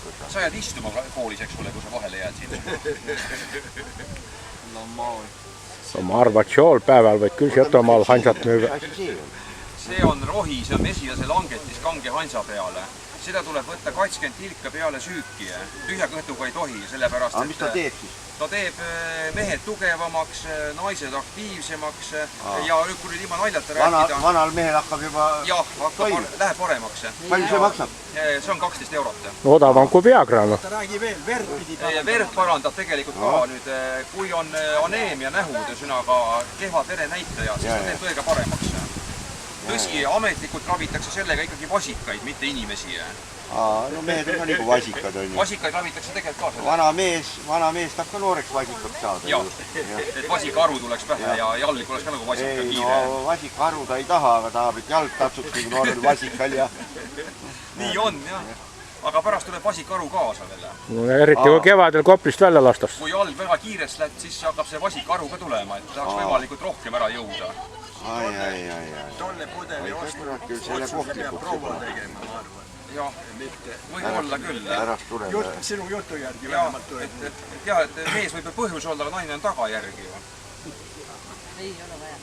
võtta. Sa jääd istuma koolis, eks ole, kui sa vahele jääd siin. No ma arvan, et joolpäeval võid küll Setomaal hansat müüa. See on rohi, see on mesiase langetis kange hansa peale. Seda tuleb võtta 20 tilka peale süüki. Tühja kõhtuga ei tohi, sellepärast, et... Mis ta teeb siis? Ta teeb mehed tugevamaks, naised aktiivsemaks ja kui nüüd ilma naljata rääkida... Vanal mehel hakkab juba... Jah, läheb paremaks. Palju see maksab? See on 12 eurot. Odavam kui Viagra, no. Ta räägi veel, verd pidi parandab. Verd parandab tegelikult ka nüüd, kui on aneemia nähud, ühesõnaga kehva verenäitaja, siis ta teeb tõega paremaks. Tõsi, ametlikult ravitakse sellega ikkagi vasikaid, mitte inimesi. No mehed on ka nagu vasikad, on ju. Vasikaid ravitakse tegelikult ka sellega. Vana mees tahab ka nooreks vasikaks saada. Jah, et vasikaru tuleks pähe ja jalg oleks ka nagu vasika kiire. Ei, no vasikaru ta ei taha, aga tahab, et jalg tatsuks nagu noorel vasikal ja... Nii on, jah. Aga pärast tuleb vasikaru kaasa veel. No eriti kui kevadel Koplist välja lastas. Kui jalg väga kiirest lähed, siis hakkab see vasikaru ka tulema, et tahaks võimalikult rohkem ära jõuda. Ai. Tolle pudeli otsuse peab proua tegema, ma arvan. Jah, võib-olla küll. Sinu jutu järgi vähemalt tuleb. Jah, et mees võib põhjus olla, aga naine on tagajärgi. Ei ole vaja.